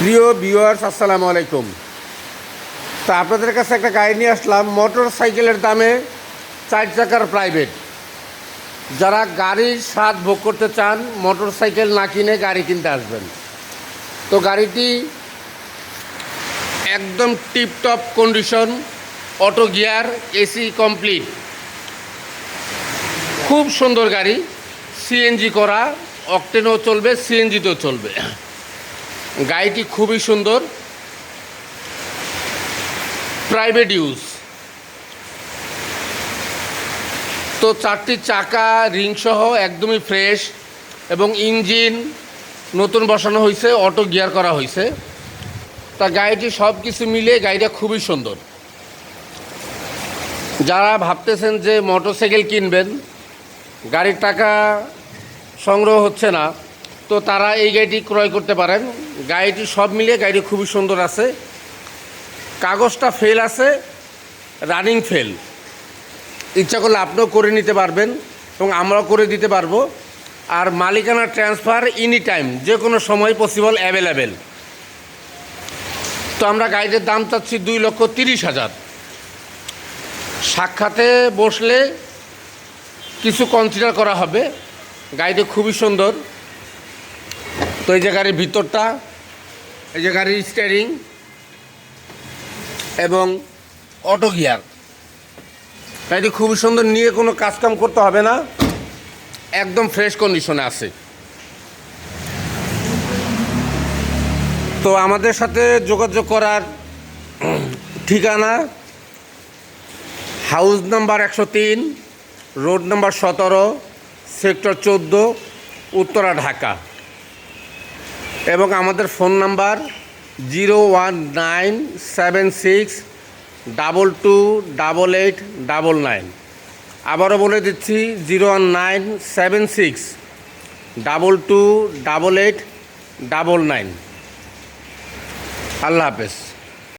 প্রিয় ভিউয়ার্স, আসসালামু আলাইকুম। তো আপনাদের কাছে একটা গাড়ি নিয়ে আসলাম, মোটর সাইকেলের দামে 4 চাকার প্রাইভেট। যারা গাড়ির স্বাদ ভোগ করতে চান, মোটর সাইকেল না কিনে গাড়ি কিনতে আসবেন। তো গাড়িটি একদম tiptop condition, auto gear, AC complete, খুব সুন্দর গাড়ি। সিএনজি করা, অকটেনও চলবে, সিএনজিতেও চলবে। গাড়িটি খুবই সুন্দর, প্রাইভেট ইউজ। তো 4টি চাকা রিংসহ একদমই ফ্রেশ, এবং ইঞ্জিন নতুন বসানো হয়েছে, অটো গিয়ার করা হয়েছে। তা গাড়িটি সব কিছু মিলিয়ে গাড়িটা খুবই সুন্দর। যারা ভাবতেছেন যে মোটরসাইকেল কিনবেন, গাড়ির টাকা সংগ্রহ হচ্ছে না, তো তারা এই গাড়িটি ক্রয় করতে পারেন। গাড়িটি সব মিলিয়ে গাড়িটি খুবই সুন্দর আছে। কাগজটা ফেল আছে, রানিং ফেল। ইচ্ছা করলে আপনিও করে নিতে পারবেন এবং আমরাও করে দিতে পারবো। আর মালিকানা ট্রান্সফার এনি টাইম, যে কোনো সময় পসিবল, অ্যাভেলেবেল। তো আমরা গাড়িটির দাম চাচ্ছি 2,30,000। সাক্ষাতে বসলে কিছু কনসিডার করা হবে। গাড়িটি খুবই সুন্দর। তো এই যে গাড়ির ভিতরটা, এই যে গাড়ির স্টিয়ারিং এবং অটো গিয়ার, গাড়িটি খুবই সুন্দর। নিয়ে কোনো কাজকাম করতে হবে না, একদম ফ্রেশ কন্ডিশনে আছে। তো আমাদের সাথে যোগাযোগ করার ঠিকানা house number 103, road number 17, sector 14, Uttara, Dhaka. এবং আমাদের ফোন নাম্বার 01976228899। আবারও বলে দিচ্ছি, 01976228899। আল্লাহ হাফেজ।